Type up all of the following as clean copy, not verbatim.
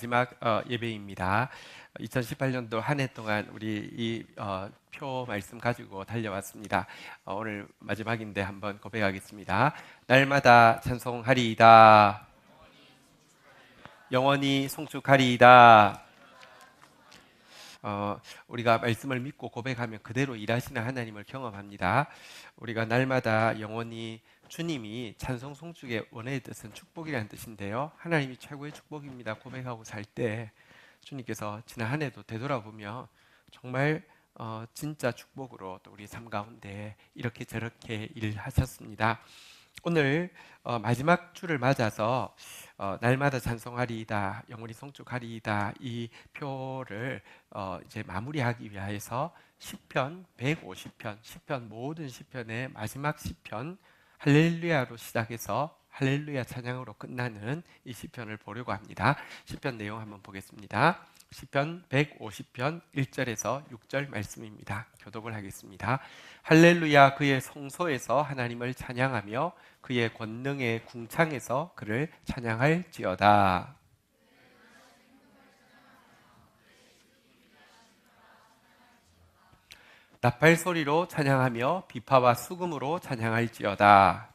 마지막 예배입니다. 2018년도 한 해 동안 우리 이 표 말씀 가지고 달려왔습니다. 오늘 마지막인데 한번 고백하겠습니다. 날마다 찬송하리이다. 영원히 송축하리이다. 우리가 말씀을 믿고 고백하면 그대로 일하시는 하나님을 경험합니다. 우리가 날마다 영원히 주님이 찬송 송축의 원의 뜻은 축복이라는 뜻인데요. 하나님이 최고의 축복입니다. 고백하고 살 때 주님께서 지난 한 해도 되돌아보며 정말 진짜 축복으로 또 우리 삶 가운데 이렇게 저렇게 일하셨습니다. 오늘 마지막 주를 맞아서 날마다 찬송하리이다, 영원히 송축하리이다 이 표를 이제 마무리하기 위해서 시편 150편, 시편 모든 시편의 마지막 시편 할렐루야로 시작해서 할렐루야 찬양으로 끝나는 이 시편을 보려고 합니다. 시편 내용 한번 보겠습니다. 시편 150편 1절에서 6절 말씀입니다. 교독을 하겠습니다. 할렐루야, 그의 성소에서 하나님을 찬양하며 그의 권능의 궁창에서 그를 찬양할지어다. 나팔 소리로 찬양하며 비파와 수금으로 찬양할지어다.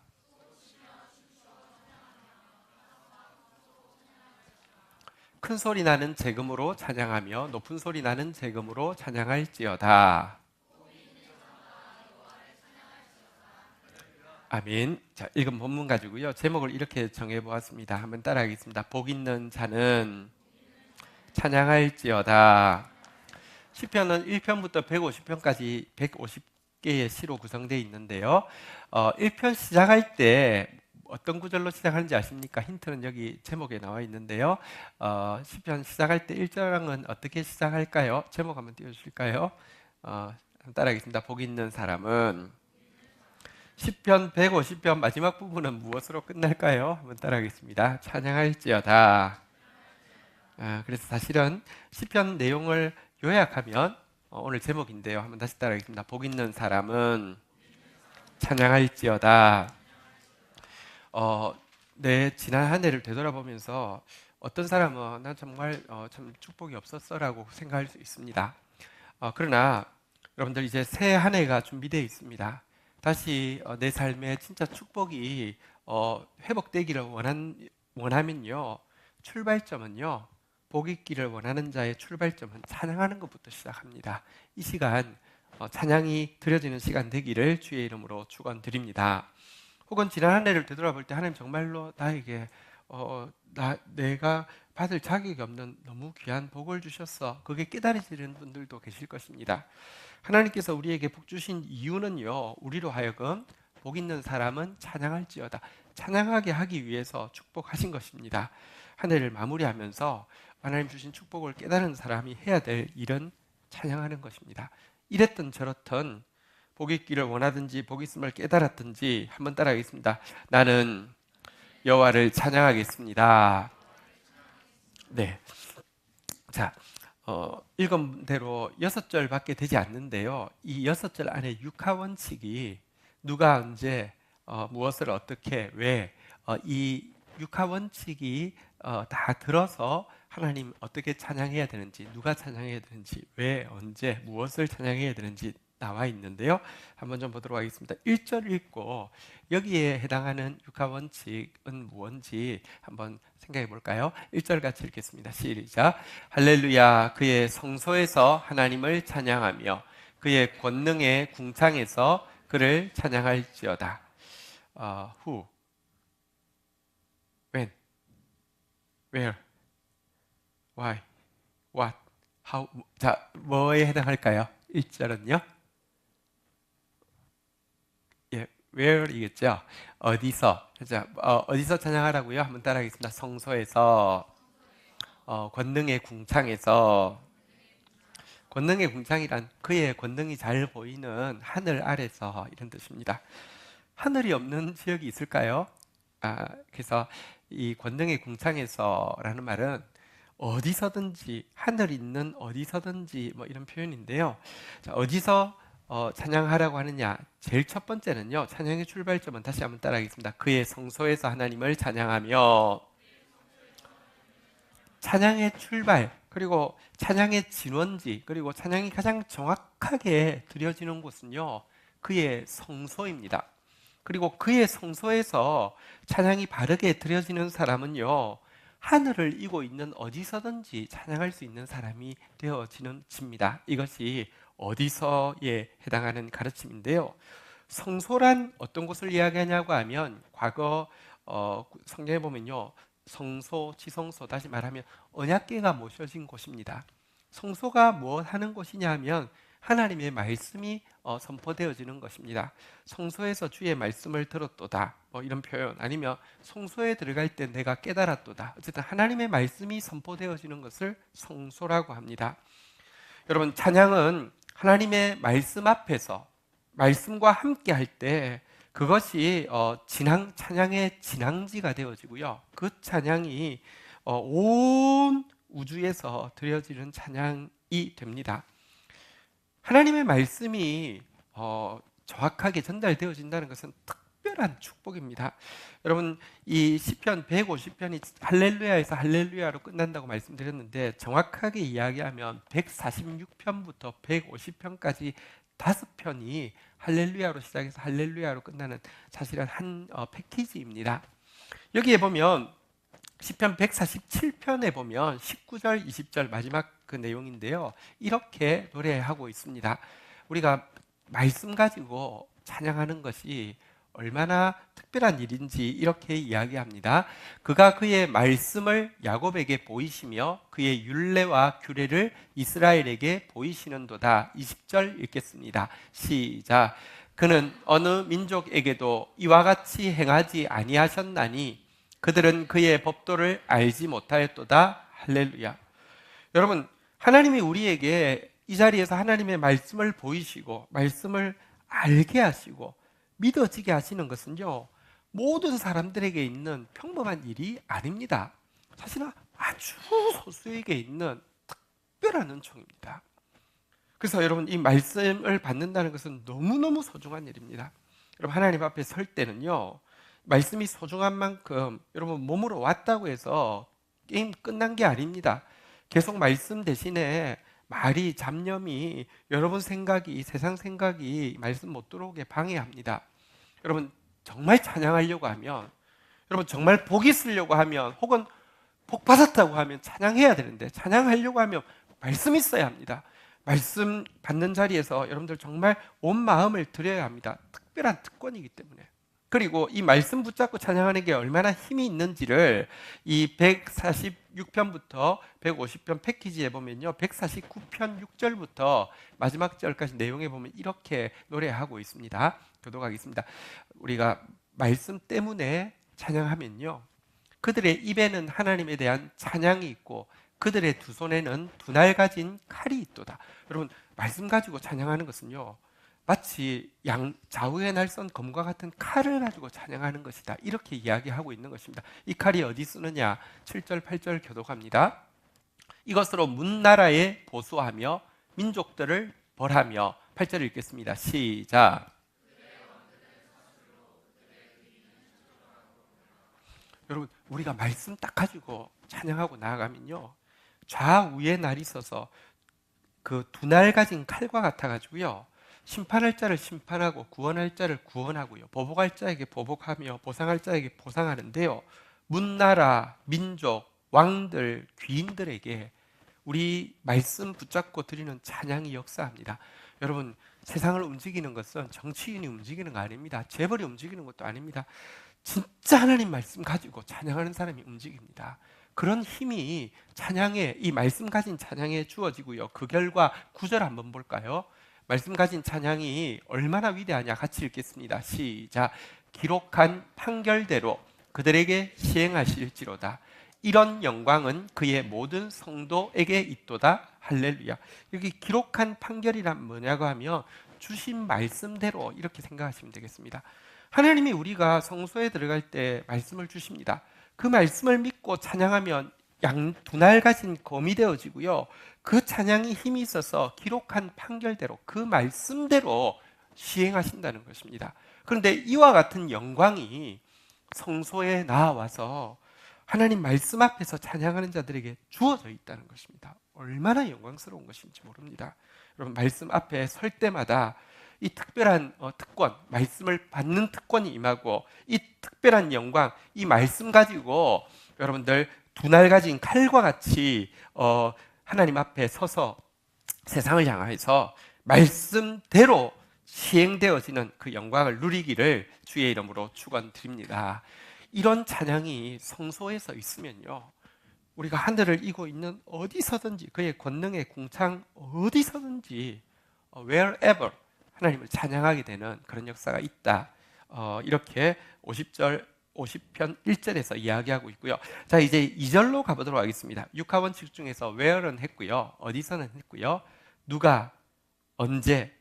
큰 소리 나는 재금으로 찬양하며 높은 소리 나는 재금으로 찬양할지어다. 아멘. 자, 읽은 본문 가지고요. 제목을 이렇게 정해 보았습니다. 한번 따라하겠습니다. 복 있는 자는 찬양할지어다. 시편은 1편부터 150편까지 150개의 시로 구성되어 있는데요. 1편 시작할 때 어떤 구절로 시작하는지 아십니까? 힌트는 여기 제목에 나와 있는데요. 시편 시작할 때 1절은 어떻게 시작할까요? 제목 한번 띄워주실까요? 따라하겠습니다. 복 있는 사람은 시편 150편 마지막 부분은 무엇으로 끝날까요? 한번 따라하겠습니다. 찬양할지어다. 그래서 사실은 시편 내용을 요약하면 오늘 제목인데요. 한번 다시 따라하겠습니다. 복 있는 사람은 찬양할지어다. 내 지난 한 해를 되돌아보면서 어떤 사람은 난 정말 참 축복이 없었어라고 생각할 수 있습니다. 그러나 여러분들 이제 새 한 해가 준비되어 있습니다. 다시 내 삶에 진짜 축복이 회복되기를 원하면요, 출발점은요, 복 있기를 원하는 자의 출발점은 찬양하는 것부터 시작합니다. 이 시간 찬양이 드려지는 시간 되기를 주의 이름으로 축원드립니다. 혹은 지난 한 해를 되돌아볼 때 하나님 정말로 나에게 내가 받을 자격이 없는 너무 귀한 복을 주셨어. 그게 깨달아지는 분들도 계실 것입니다. 하나님께서 우리에게 복 주신 이유는요, 우리로 하여금 복 있는 사람은 찬양할지어다. 찬양하게 하기 위해서 축복하신 것입니다. 한 해를 마무리하면서 하나님 주신 축복을 깨달은 사람이 해야 될 일은 찬양하는 것입니다. 이랬든 저랬든 복 있기를 원하든지 복 있음을 깨달았든지 한번 따라하겠습니다. 나는 여호와를 찬양하겠습니다. 네. 자, 읽은 대로 6절밖에 되지 않는데요. 이 6절 안에 육하원칙이 누가 언제 무엇을 어떻게 왜 이 육하원칙이 다 들어서 하나님 어떻게 찬양해야 되는지, 누가 찬양해야 되는지, 왜 언제 무엇을 찬양해야 되는지 나와 있는데요. 한번 좀 보도록 하겠습니다. 1절 읽고 여기에 해당하는 육하원칙은 무엇인지 한번 생각해 볼까요? 1절 같이 읽겠습니다. 시작. 할렐루야, 그의 성소에서 하나님을 찬양하며 그의 권능의 궁창에서 그를 찬양할지어다. Who, when, where, why, what, how. 자, 뭐에 해당할까요? 1절은요? where이겠죠. 어디서. 자, 어디서 찬양하라고요? 한번 따라하겠습니다. 성소에서, 권능의 궁창에서. 권능의 궁창이란 그의 권능이 잘 보이는 하늘 아래서 이런 뜻입니다. 하늘이 없는 지역이 있을까요? 그래서 이 권능의 궁창에서라는 말은 어디서든지, 하늘 있는 어디서든지 뭐 이런 표현인데요. 자, 어디서 찬양하라고 하느냐? 제일 첫 번째는요, 찬양의 출발점은 다시 한번 따라하겠습니다. 그의 성소에서 하나님을 찬양하며 찬양의 출발, 그리고 찬양의 진원지, 그리고 찬양이 가장 정확하게 드려지는 곳은요, 그의 성소입니다. 그리고 그의 성소에서 찬양이 바르게 드려지는 사람은요, 하늘을 이고 있는 어디서든지 찬양할 수 있는 사람이 되어지는 집니다. 이것이 어디서에 해당하는 가르침인데요. 성소란 어떤 곳을 이야기하냐고 하면 과거 성경에 보면요, 성소, 지성소, 다시 말하면 언약궤가 모셔진 곳입니다. 성소가 뭐 하는 곳이냐 하면 하나님의 말씀이 선포되어지는 것입니다. 성소에서 주의 말씀을 들었도다, 이런 표현, 아니면 성소에 들어갈 때 내가 깨달았도다. 어쨌든 하나님의 말씀이 선포되어지는 것을 성소라고 합니다. 여러분, 찬양은 하나님의 말씀 앞에서 말씀과 함께 할 때 그것이 찬양의 진앙지가 되어지고요, 그 찬양이 온 우주에서 드려지는 찬양이 됩니다. 하나님의 말씀이 정확하게 전달되어진다는 것은 특별한 축복입니다. 여러분, 이 시편 150편이 할렐루야에서 할렐루야로 끝난다고 말씀드렸는데, 정확하게 이야기하면 146편부터 150편까지 5편이 할렐루야로 시작해서 할렐루야로 끝나는 사실은 한 패키지입니다. 여기에 보면 시편 147편에 보면 19절, 20절 마지막 그 내용인데요, 이렇게 노래하고 있습니다. 우리가 말씀 가지고 찬양하는 것이 얼마나 특별한 일인지 이렇게 이야기합니다. 그가 그의 말씀을 야곱에게 보이시며 그의 율례와 규례를 이스라엘에게 보이시는도다. 20절 읽겠습니다. 시작. 그는 어느 민족에게도 이와 같이 행하지 아니하셨나니 그들은 그의 법도를 알지 못하였도다. 할렐루야. 여러분, 하나님이 우리에게 이 자리에서 하나님의 말씀을 보이시고 말씀을 알게 하시고 믿어지게 하시는 것은요, 모든 사람들에게 있는 평범한 일이 아닙니다. 사실은 아주 소수에게 있는 특별한 은총입니다. 그래서 여러분, 이 말씀을 받는다는 것은 너무너무 소중한 일입니다. 여러분, 하나님 앞에 설 때는요, 말씀이 소중한 만큼 여러분 몸으로 왔다고 해서 게임 끝난 게 아닙니다. 계속 말씀 대신에 말이, 잡념이, 여러분 생각이, 세상 생각이 말씀 못 들어오게 방해합니다. 여러분, 정말 찬양하려고 하면, 여러분 정말 복 있으려고 하면, 혹은 복 받았다고 하면 찬양해야 되는데, 찬양하려고 하면 말씀 있어야 합니다. 말씀 받는 자리에서 여러분들 정말 온 마음을 드려야 합니다. 특별한 특권이기 때문에. 그리고 이 말씀 붙잡고 찬양하는 게 얼마나 힘이 있는지를 이 146편부터 150편 패키지에 보면요, 149편 6절부터 마지막 절까지 내용에 보면 이렇게 노래하고 있습니다. 교독하겠습니다. 우리가 말씀 때문에 찬양하면요, 그들의 입에는 하나님에 대한 찬양이 있고 그들의 두 손에는 두 날 가진 칼이 있도다. 여러분, 말씀 가지고 찬양하는 것은요, 마치 좌우에 날선 검과 같은 칼을 가지고 찬양하는 것이다, 이렇게 이야기하고 있는 것입니다. 이 칼이 어디 쓰느냐? 7절 8절 교독합니다. 이것으로 문나라에 보수하며 민족들을 벌하며. 8절 읽겠습니다. 시작. 여러분, 우리가 말씀 딱 가지고 찬양하고 나아가면요, 좌우에 날이 서서 그 두 날 가진 칼과 같아가지고요, 심판할 자를 심판하고 구원할 자를 구원하고요, 보복할 자에게 보복하며 보상할 자에게 보상하는데요, 문나라, 민족, 왕들, 귀인들에게 우리 말씀 붙잡고 드리는 찬양이 역사합니다. 여러분, 세상을 움직이는 것은 정치인이 움직이는 거 아닙니다. 재벌이 움직이는 것도 아닙니다. 진짜 하나님 말씀 가지고 찬양하는 사람이 움직입니다. 그런 힘이 찬양에, 이 말씀 가진 찬양에 주어지고요. 그 결과 9절 한번 볼까요? 말씀 가진 찬양이 얼마나 위대하냐, 같이 읽겠습니다. 시작. 기록한 판결대로 그들에게 시행하실지로다. 이런 영광은 그의 모든 성도에게 있도다. 할렐루야. 여기 기록한 판결이란 뭐냐고 하면 주신 말씀대로 이렇게 생각하시면 되겠습니다. 하나님이 우리가 성소에 들어갈 때 말씀을 주십니다. 그 말씀을 믿고 찬양하면 두 날 가진 검이 되어지고요, 그 찬양이 힘이 있어서 기록한 판결대로 그 말씀대로 시행하신다는 것입니다. 그런데 이와 같은 영광이 성소에 나와서 하나님 말씀 앞에서 찬양하는 자들에게 주어져 있다는 것입니다. 얼마나 영광스러운 것인지 모릅니다. 여러분, 말씀 앞에 설 때마다 이 특별한 특권, 말씀을 받는 특권이 임하고, 이 특별한 영광, 이 말씀 가지고 여러분들 두 날 가진 칼과 같이 하나님 앞에 서서 세상을 향해서 말씀대로 시행되어지는 그 영광을 누리기를 주의 이름으로 축원드립니다. 이런 찬양이 성소에서 있으면요, 우리가 하늘을 이고 있는 어디서든지, 그의 권능의 궁창 어디서든지 wherever 하나님을 찬양하게 되는 그런 역사가 있다. 이렇게 50편 1절에서 이야기하고 있고요. 자, 이제 2절로 가보도록 하겠습니다. 육하원칙 중에서 where는 했고요, 어디서는 했고요, 누가 언제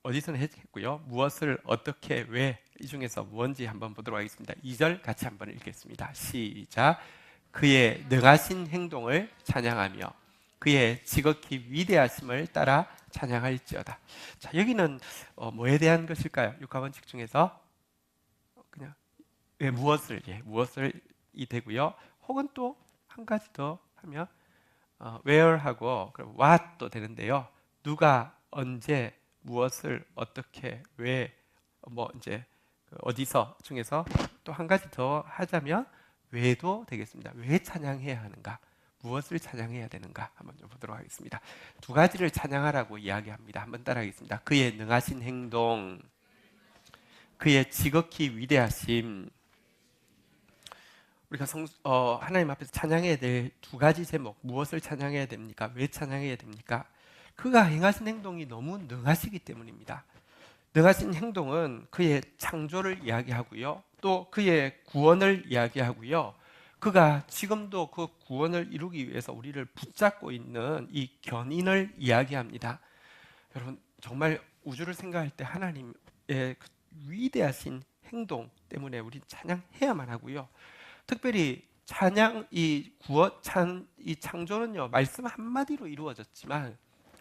어디서는 했고요, 무엇을 어떻게 왜, 이 중에서 뭔지 한번 보도록 하겠습니다. 2절 같이 한번 읽겠습니다. 시작. 그의 능하신 행동을 찬양하며 그의 지극히 위대하심을 따라 찬양할지어다. 자, 여기는 뭐에 대한 것일까요? 육하원칙 중에서 그냥 무엇을 이 되고요. 혹은 또 한 가지 더 하면 where하고 그럼 what도 되는데요. 누가 언제 무엇을 어떻게 왜 이제 어디서 중에서 또 한 가지 더 하자면 왜도 되겠습니다. 왜 찬양해야 하는가? 무엇을 찬양해야 되는가? 한번 좀 보도록 하겠습니다. 두 가지를 찬양하라고 이야기합니다. 한번 따라하겠습니다. 그의 능하신 행동, 그의 지극히 위대하심. 우리가 하나님 앞에서 찬양해야 될 두 가지 제목, 무엇을 찬양해야 됩니까? 왜 찬양해야 됩니까? 그가 행하신 행동이 너무 능하시기 때문입니다. 능하신 행동은 그의 창조를 이야기하고요, 또 그의 구원을 이야기하고요, 그가 지금도 그 구원을 이루기 위해서 우리를 붙잡고 있는 이 견인을 이야기합니다. 여러분, 정말 우주를 생각할 때 하나님의 그 위대하신 행동 때문에 우리 찬양해야만 하고요, 특별히 찬양, 이 창조는요, 말씀 한마디로 이루어졌지만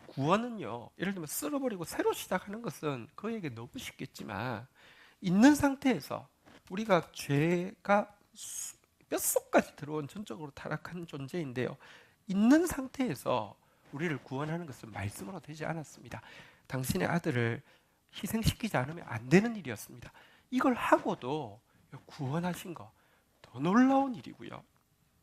구원은요, 예를 들면 쓸어버리고 새로 시작하는 것은 그에게 너무 쉽겠지만, 있는 상태에서 우리가 죄가 뼛속까지 들어온 전적으로 타락한 존재인데요, 있는 상태에서 우리를 구원하는 것은 말씀으로 되지 않았습니다. 당신의 아들을 희생시키지 않으면 안 되는 일이었습니다. 이걸 하고도 구원하신 거 더 놀라운 일이고요,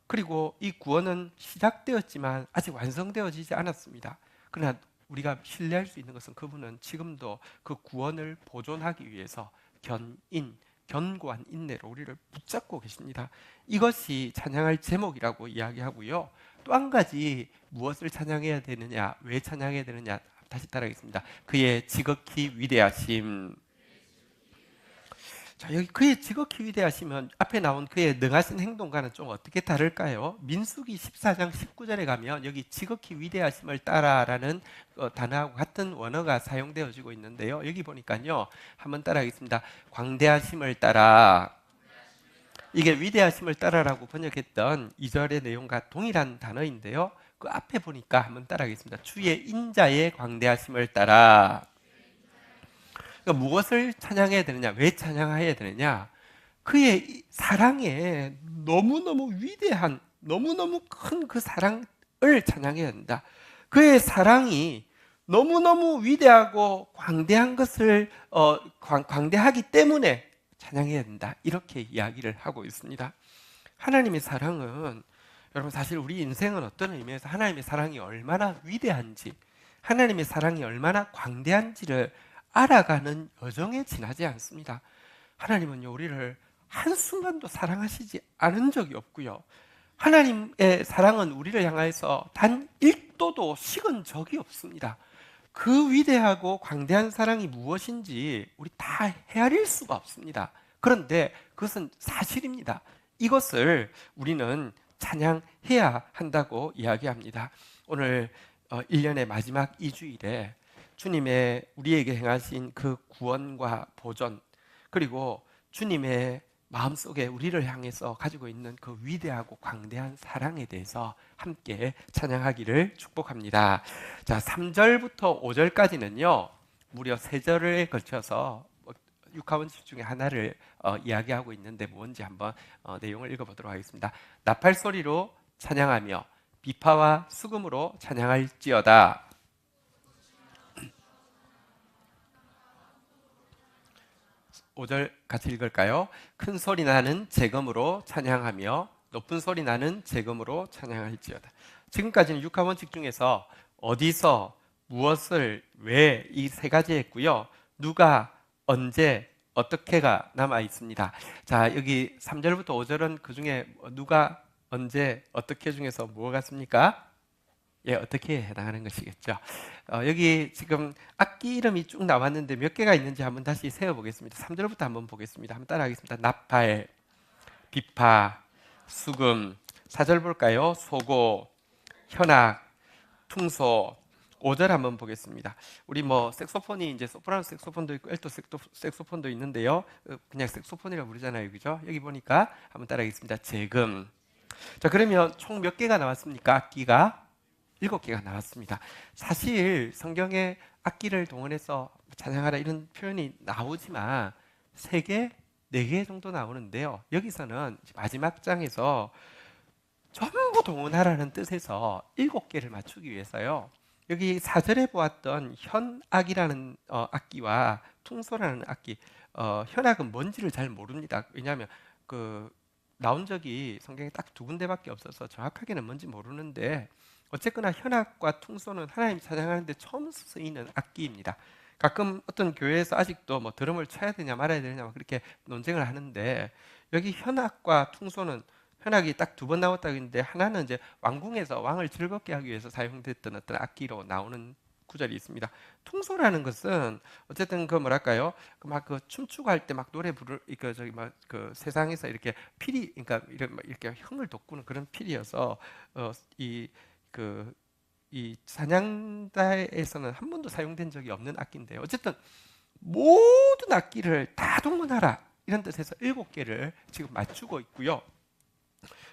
그리고 이 구원은 시작되었지만 아직 완성되어지지 않았습니다. 그러나 우리가 신뢰할 수 있는 것은 그분은 지금도 그 구원을 보존하기 위해서 견고한 인내로 우리를 붙잡고 계십니다. 이것이 찬양할 제목이라고 이야기하고요, 또 한 가지 무엇을 찬양해야 되느냐, 왜 찬양해야 되느냐, 다시 따라하겠습니다. 그의 지극히 위대하심. 자, 여기 그의 지극히 위대하시면 앞에 나온 그의 능하신 행동과는 좀 어떻게 다를까요? 민수기 14장 19절에 가면 여기 지극히 위대하심을 따라라는 단어하고 같은 원어가 사용되어지고 있는데요, 여기 보니까요, 한번 따라하겠습니다. 광대하심을 따라. 이게 위대하심을 따라라고 번역했던 2절의 내용과 동일한 단어인데요, 그 앞에 보니까 한번 따라하겠습니다. 주의 인자의 광대하심을 따라. 그러니까 무엇을 찬양해야 되느냐, 왜 찬양해야 되느냐, 그의 사랑에 너무너무 위대한, 너무너무 큰 그 사랑을 찬양해야 된다. 그의 사랑이 너무너무 위대하고 광대한 것을 광대하기 때문에 찬양해야 된다, 이렇게 이야기를 하고 있습니다. 하나님의 사랑은, 여러분, 사실 우리 인생은 어떤 의미에서 하나님의 사랑이 얼마나 위대한지, 하나님의 사랑이 얼마나 광대한지를 알아가는 여정에 지나지 않습니다. 하나님은요, 우리를 한순간도 사랑하시지 않은 적이 없고요, 하나님의 사랑은 우리를 향해서 단 1도도 식은 적이 없습니다. 그 위대하고 광대한 사랑이 무엇인지 우리 다 헤아릴 수가 없습니다. 그런데 그것은 사실입니다. 이것을 우리는 찬양해야 한다고 이야기합니다. 오늘 1년의 마지막 2주일에 주님의 우리에게 행하신 그 구원과 보존, 그리고 주님의 마음속에 우리를 향해서 가지고 있는 그 위대하고 광대한 사랑에 대해서 함께 찬양하기를 축복합니다. 자, 3절부터 5절까지는요 무려 3절에 걸쳐서 육하원칙 중에 하나를 이야기하고 있는데 뭔지 한번 내용을 읽어보도록 하겠습니다. 나팔 소리로 찬양하며 비파와 수금으로 찬양할지어다. 5절 같이 읽을까요? 큰 소리 나는 재금으로 찬양하며 높은 소리 나는 재금으로 찬양할지어다. 지금까지는 육하원칙 중에서 어디서, 무엇을, 왜 이 세 가지 했고요. 누가, 언제, 어떻게가 남아 있습니다. 자, 여기 3절부터 5절은 그 중에 누가, 언제, 어떻게 중에서 뭐가 같습니까? 예, 어떻게 해당하는 것이겠죠. 여기 지금 악기 이름이 쭉 나왔는데 몇 개가 있는지 한번 다시 세어보겠습니다. 3절부터 한번 보겠습니다. 한번 따라하겠습니다. 나팔, 비파, 수금. 4절 볼까요? 소고, 현악, 퉁소. 5절 한번 보겠습니다. 우리 뭐 색소폰이 이제 소프라노 색소폰도 있고 엘토 색소폰도 있는데요. 그냥 색소폰이라고 부르잖아요, 그죠? 여기 보니까 한번 따라하겠습니다. 재금. 자, 그러면 총 몇 개가 나왔습니까? 악기가 7개가 나왔습니다. 사실 성경에 악기를 동원해서 찬양하라 이런 표현이 나오지만 3개, 4개 정도 나오는데요. 여기서는 마지막 장에서 전부 동원하라는 뜻에서 7개를 맞추기 위해서요. 여기 4절에 보았던 현악이라는 악기와 퉁소라는 악기, 현악은 뭔지를 잘 모릅니다. 왜냐하면 나온 적이 성경에 딱 2군데밖에 없어서 정확하게는 뭔지 모르는데 어쨌거나 현악과 퉁소는 하나님 찬양하는데 처음 쓰이는 악기입니다. 가끔 어떤 교회에서 아직도 뭐 드럼을 쳐야 되냐 말아야 되냐 그렇게 논쟁을 하는데 여기 현악과 퉁소는 현악이 딱 2번 나왔다고 했는데 하나는 이제 왕궁에서 왕을 즐겁게 하기 위해서 사용됐던 어떤 악기로 나오는 구절이 있습니다. 퉁소라는 것은 어쨌든 뭐랄까요? 춤추고 할 때 막 노래 부를 세상에서 이렇게 피리 그러니까 이렇게 흥을 돋구는 그런 피리여서 이 찬양다에서는 한 번도 사용된 적이 없는 악기인데요. 어쨌든 모든 악기를 다 동원하라 이런 뜻에서 7개를 지금 맞추고 있고요.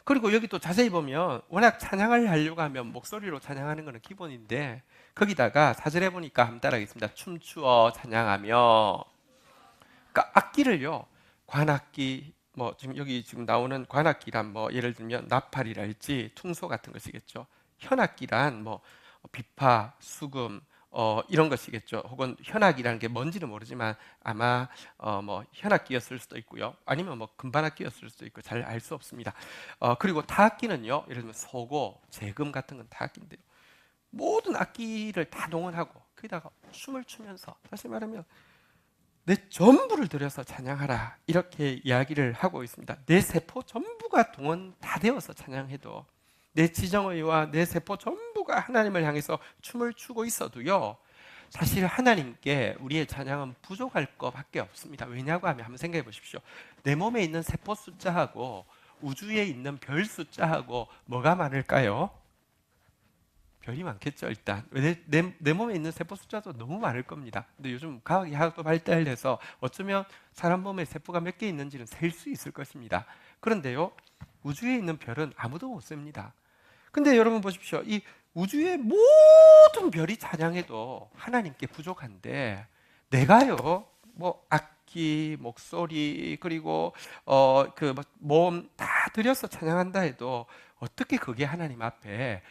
그리고 여기 또 자세히 보면 워낙 찬양을 하려고 하면 목소리로 찬양하는 것은 기본인데 거기다가 4절에 보니까 한번 따라하겠습니다. 춤추어 찬양하며 그러니까 악기를요. 관악기 지금 나오는 관악기란 예를 들면 나팔이랄지 퉁소 같은 것이겠죠. 현악기란 비파, 수금 이런 것이겠죠. 혹은 현악이라는 게 뭔지는 모르지만 아마 현악기였을 수도 있고요. 아니면 금반악기였을 수도 있고 잘 알 수 없습니다. 그리고 타악기는요. 예를 들면 소고, 재금 같은 건 타악기인데요. 모든 악기를 다 동원하고 거기다가 춤을 추면서 다시 말하면 내 전부를 들여서 찬양하라 이렇게 이야기를 하고 있습니다. 내 세포 전부가 동원 다 되어서 찬양해도 내 지정의와 내 세포 전부가 하나님을 향해서 춤을 추고 있어도요. 사실 하나님께 우리의 찬양은 부족할 것밖에 없습니다. 왜냐고 하면 한번 생각해 보십시오. 내 몸에 있는 세포 숫자하고 우주에 있는 별 숫자하고 뭐가 많을까요? 별이 많겠죠. 일단 내 몸에 있는 세포 숫자도 너무 많을 겁니다. 근데 요즘 과학이 하도 발달해서 어쩌면 사람 몸에 세포가 몇 개 있는지는 셀 수 있을 것입니다. 그런데요. 우주에 있는 별은 아무도 못 셉니다. 근데 여러분 보십시오. 이 우주의 모든 별이 찬양해도 하나님께 부족한데 내가요. 악기, 목소리 그리고 몸 다 들여서 찬양한다 해도 어떻게 그게 하나님 앞에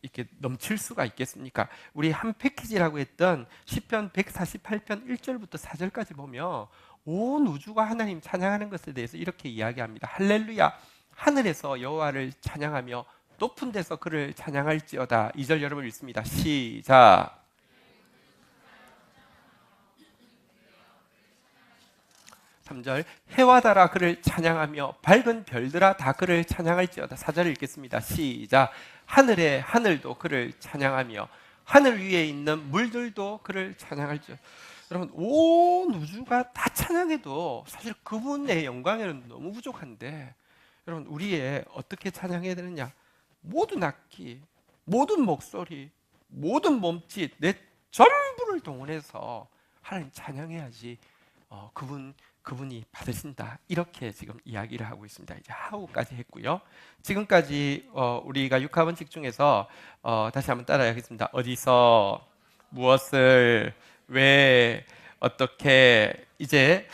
이렇게 넘칠 수가 있겠습니까? 우리 한 패키지라고 했던 시편 148편 1절부터 4절까지 보면 온 우주가 하나님 찬양하는 것에 대해서 이렇게 이야기합니다. 할렐루야 하늘에서 여호와를 찬양하며 높은 데서 그를 찬양할지어다. 2절 여러분 읽습니다. 시작. 3절 해와 달아 그를 찬양하며 밝은 별들아 다 그를 찬양할지어다. 4절 읽겠습니다. 시작. 하늘의 하늘도 그를 찬양하며 하늘 위에 있는 물들도 그를 찬양할지어다. 여러분 온 우주가 다 찬양해도 사실 그분의 영광에는 너무 부족한데 여러분 우리의 어떻게 찬양해야 되느냐? 모든 악기, 모든 목소리, 모든 몸짓 내 전부를 동원해서 하나님 찬양해야지 그분이 받으신다. 이렇게 지금 이야기를 하고 있습니다. 이제 하우까지 했고요. 지금까지 우리가 육하원칙 중에서 다시 한번 따라하겠습니다. 어디서, 무엇을, 왜, 어떻게 이제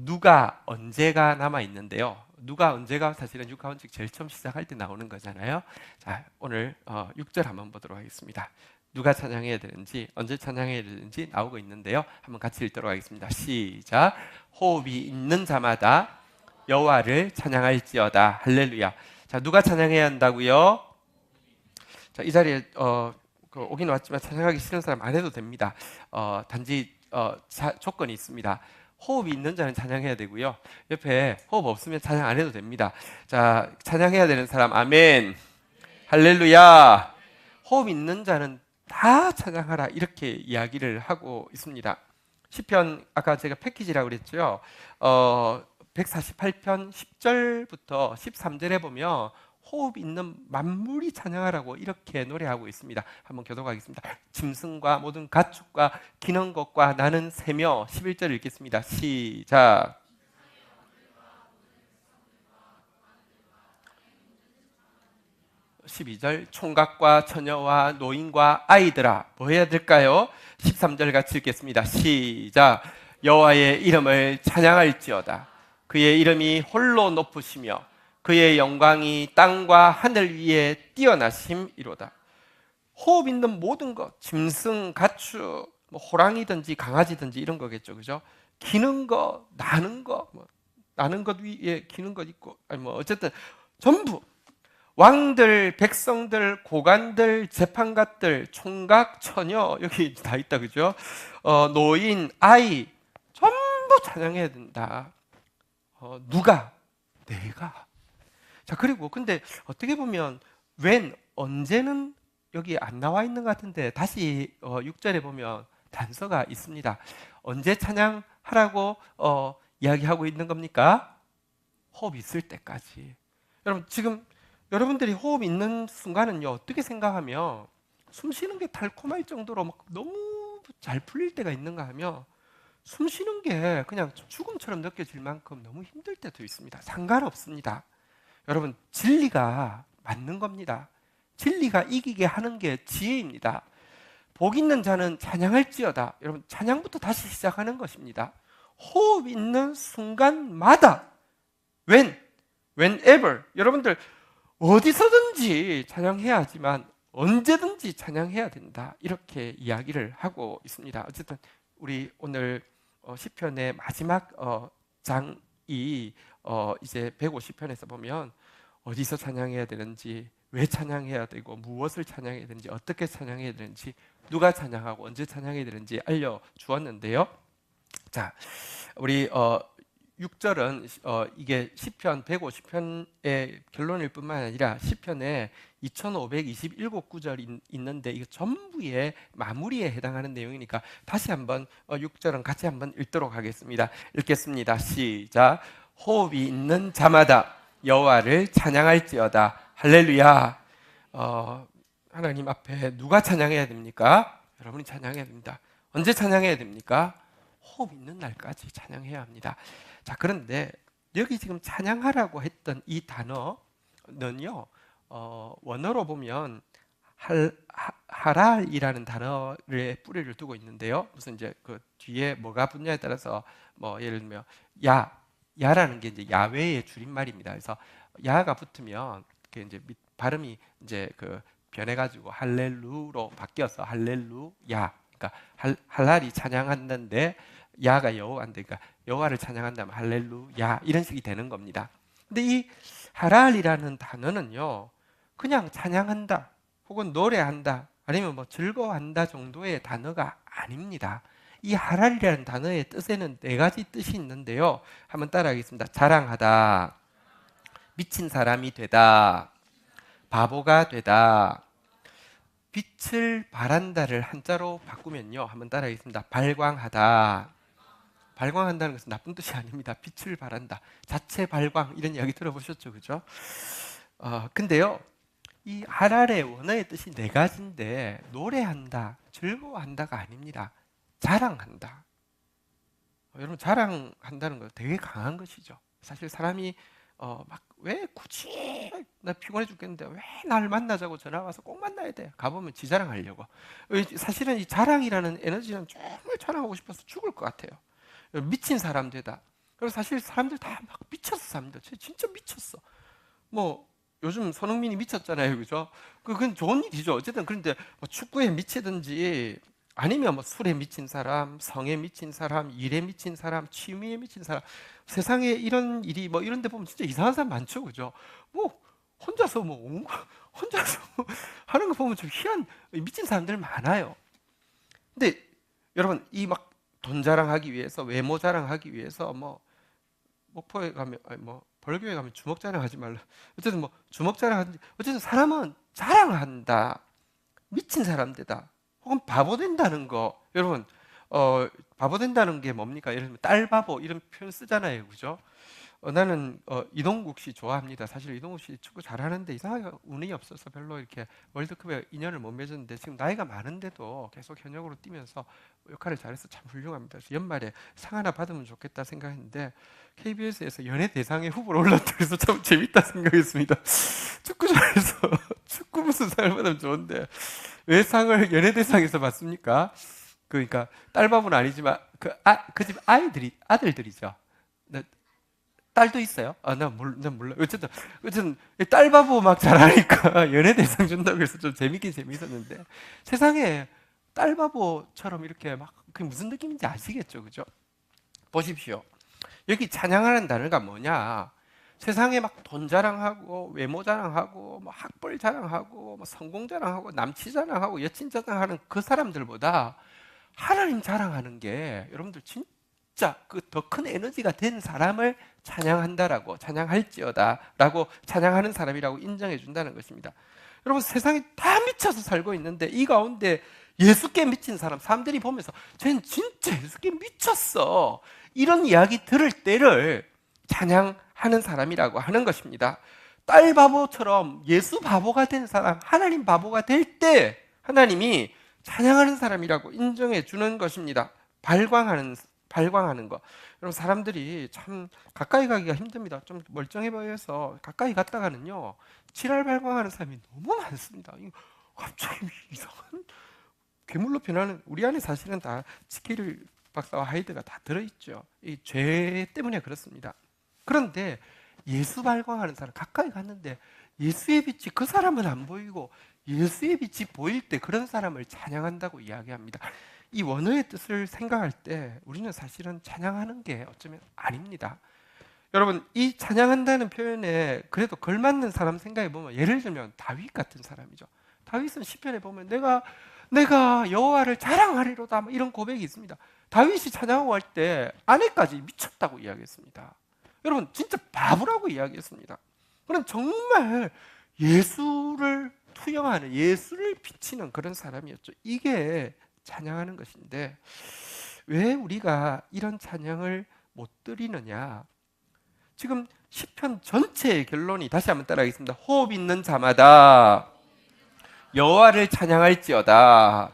누가 언제가 남아 있는데요. 누가 언제가 사실은 육하원칙 제일 처음 시작할 때 나오는 거잖아요. 자, 오늘 6절 한번 보도록 하겠습니다. 누가 찬양해야 되는지, 언제 찬양해야 되는지 나오고 있는데요. 한번 같이 읽도록 하겠습니다. 시작. 호흡이 있는 자마다 여호와를 찬양할지어다. 할렐루야. 자, 누가 찬양해야 한다고요? 자, 이 자리에 오긴 왔지만 찬양하기 싫은 사람 안 해도 됩니다. 단지 조건이 있습니다. 호흡이 있는 자는 찬양해야 되고요. 옆에 호흡 없으면 찬양 안 해도 됩니다. 자, 찬양해야 되는 사람 아멘. 할렐루야. 호흡 있는 자는 다 찬양하라 이렇게 이야기를 하고 있습니다. 시편 아까 제가 패키지라고 그랬죠. 148편 10절부터 13절에 보면 호흡 있는 만물이 찬양하라고 이렇게 노래하고 있습니다. 한번 교독하겠습니다. 짐승과 모든 가축과 기는 것과 나는 새며 11절 읽겠습니다. 시작. (12절) 총각과 처녀와 노인과 아이들아 뭐 해야 될까요? 13절 같이 읽겠습니다. 시작. 여호와의 이름을 찬양할지어다. 그의 이름이 홀로 높으시며 그의 영광이 땅과 하늘 위에 뛰어나심이로다. 호흡 있는 모든 것, 짐승, 가축, 뭐 호랑이든지 강아지든지 이런 거겠죠, 그죠? 기는 거, 나는 거, 나는 것 위에 기는 것 있고, 아니 뭐 어쨌든 전부 왕들, 백성들, 고관들, 재판관들, 총각, 처녀 여기 다 있다, 그죠? 노인, 아이 전부 찬양해야 된다. 누가? 내가. 자, 그리고 근데 어떻게 보면 언제는 여기 안 나와 있는 것 같은데 다시 6절에 보면 단서가 있습니다. 언제 찬양하라고 이야기하고 있는 겁니까? 호흡 있을 때까지. 여러분 지금 여러분들이 호흡 있는 순간은요 어떻게 생각하면 숨 쉬는 게 달콤할 정도로 막 너무 잘 풀릴 때가 있는가 하면 숨 쉬는 게 그냥 죽음처럼 느껴질 만큼 너무 힘들 때도 있습니다. 상관없습니다. 여러분 진리가 맞는 겁니다. 진리가 이기게 하는 게 지혜입니다. 복 있는 자는 찬양할지어다. 여러분 찬양부터 다시 시작하는 것입니다. 호흡 있는 순간마다 whenever 여러분들 어디서든지 찬양해야 하지만 언제든지 찬양해야 된다 이렇게 이야기를 하고 있습니다. 어쨌든 우리 오늘 시편의 마지막 장이 이제 150편에서 보면 어디서 찬양해야 되는지, 왜 찬양해야 되고, 무엇을 찬양해야 되는지, 어떻게 찬양해야 되는지, 누가 찬양하고 언제 찬양해야 되는지 알려주었는데요. 자, 우리 6절은 이게 시편 150편의 결론일 뿐만 아니라 시편에 2527구절이 있는데 이게 전부의 마무리에 해당하는 내용이니까 다시 한번 6절은 같이 한번 읽도록 하겠습니다. 읽겠습니다. 시작. 호흡이 있는 자마다 여호와를 찬양할지어다. 할렐루야. 하나님 앞에 누가 찬양해야 됩니까? 여러분이 찬양해야 됩니다. 언제 찬양해야 됩니까? 호흡 있는 날까지 찬양해야 합니다. 자, 그런데 여기 지금 찬양하라고 했던 이 단어는요, 원어로 보면 하랄이라는 단어의 뿌리를 두고 있는데요. 무슨 이제 그 뒤에 뭐가 붙냐에 따라서 뭐 예를 들면 야라는 게 이제 야훼의 줄임말입니다. 그래서 야가 붙으면 그 이제 발음이 이제 그 변해가지고 할렐루로 바뀌어서 할렐루야. 그러니까 할랄이 찬양한다는데 야가 여호와인데, 그러니까 여호와를 찬양한다면 할렐루야 이런 식이 되는 겁니다. 근데 이 할랄이라는 단어는요, 그냥 찬양한다 혹은 노래한다 아니면 뭐 즐거워한다 정도의 단어가 아닙니다. 이 할랄이라는 단어의 뜻에는 네 가지 뜻이 있는데요. 한번 따라하겠습니다. 자랑하다, 미친 사람이 되다, 바보가 되다. 빛을 발한다를 한자로 바꾸면요, 한번 따라하겠습니다. 발광하다. 발광한다는 것은 나쁜 뜻이 아닙니다. 빛을 발한다, 자체 발광 이런 이야기 들어보셨죠, 그죠? 근데요, 이 할랄의 원어의 뜻이 네 가지인데 노래한다, 즐거워한다가 아닙니다. 자랑한다. 여러분 자랑한다는 거 되게 강한 것이죠. 사실 사람이 막 왜 굳이 나 피곤해 죽겠는데 왜 날 만나자고 전화 와서 꼭 만나야 돼. 가보면 지 자랑하려고. 사실은 이 자랑이라는 에너지는 정말 자랑하고 싶어서 죽을 것 같아요. 미친 사람 되다. 그리고 사실 사람들 다 막 미쳤어, 사람들. 진짜 미쳤어. 뭐 요즘 손흥민이 미쳤잖아요, 그죠? 그건 좋은 일이죠. 어쨌든 그런데 뭐 축구에 미치든지 아니면 뭐 술에 미친 사람, 성에 미친 사람, 일에 미친 사람, 취미에 미친 사람, 세상에 이런 일이 뭐 이런 데 보면 진짜 이상한 사람 많죠, 그죠? 뭐 혼자서 뭐 혼자서 하는 거 보면 좀 희한 미친 사람들 많아요. 근데 여러분 이 막 돈 자랑하기 위해서 외모 자랑하기 위해서 뭐 목포에 가면 아니 뭐 벌교에 가면 주먹 자랑하지 말라. 어쨌든 뭐 주먹 자랑하든지 어쨌든 사람은 자랑한다. 미친 사람들다. 혹은 바보 된다는 거. 여러분 바보 된다는 게 뭡니까? 예를 들면 딸 바보 이런 표현 쓰잖아요. 그죠? 나는 이동국 씨 좋아합니다. 사실 이동국 씨 축구 잘하는데 이상하게 운이 없어서 별로 이렇게 월드컵에 인연을 못 맺었는데 지금 나이가 많은데도 계속 현역으로 뛰면서 역할을 잘해서 참 훌륭합니다. 그래서 연말에 상 하나 받으면 좋겠다 생각했는데 KBS에서 연예대상에 후보로 올랐다 그래서 참 재밌다 생각했습니다. 축구 잘해서 축구 무슨 상을 받으면 좋은데 왜 상을 연예대상에서 받습니까? 그러니까 딸바보는 아니지만 그 집 아들들이죠. 딸도 있어요? 난 몰라. 어쨌든 딸바보 막 잘하니까 연예대상 준다고 해서 좀 재밌긴 재밌었는데 세상에 딸바보처럼 이렇게 막 그게 무슨 느낌인지 아시겠죠, 그죠? 보십시오. 여기 찬양하는 단어가 뭐냐? 세상에 막 돈 자랑하고 외모 자랑하고 뭐 학벌 자랑하고 뭐 성공 자랑하고 남친 자랑하고 여친 자랑하는 그 사람들보다 하나님 자랑하는 게 여러분들 진짜 그 더 큰 에너지가 된 사람을 찬양한다라고 찬양할지어다라고 찬양하는 사람이라고 인정해 준다는 것입니다. 여러분 세상에 다 미쳐서 살고 있는데 이 가운데 예수께 미친 사람 사람들이 보면서 쟤는 진짜 예수께 미쳤어 이런 이야기 들을 때를 찬양하는 사람이라고 하는 것입니다. 딸 바보처럼 예수 바보가 된 사람 하나님 바보가 될 때 하나님이 찬양하는 사람이라고 인정해 주는 것입니다. 발광하는 거. 여러분 사람들이 참 가까이 가기가 힘듭니다. 좀 멀쩡해 보여서 가까이 갔다가는요 지랄 발광하는 사람이 너무 많습니다. 갑자기 이상한 괴물로 변하는 우리 안에 사실은 다 스킬 박사와 하이드가 다 들어있죠. 이 죄 때문에 그렇습니다. 그런데 예수 발광하는 사람 가까이 갔는데 예수의 빛이 그 사람은 안 보이고 예수의 빛이 보일 때 그런 사람을 찬양한다고 이야기합니다. 이 원어의 뜻을 생각할 때 우리는 사실은 찬양하는 게 어쩌면 아닙니다. 여러분 이 찬양한다는 표현에 그래도 걸맞는 사람 생각해 보면 예를 들면 다윗 같은 사람이죠. 다윗은 시편에 보면 내가 여호와를 자랑하리로다 이런 고백이 있습니다. 다윗이 찬양하고 할 때 아내까지 미쳤다고 이야기했습니다. 여러분 진짜 바보라고 이야기했습니다. 그럼 정말 예수를 투영하는 예수를 비치는 그런 사람이었죠. 이게 찬양하는 것인데 왜 우리가 이런 찬양을 못 드리느냐? 지금 시편 전체의 결론이 다시 한번 따라하겠습니다. 호흡 있는 자마다 여호와를 찬양할지어다.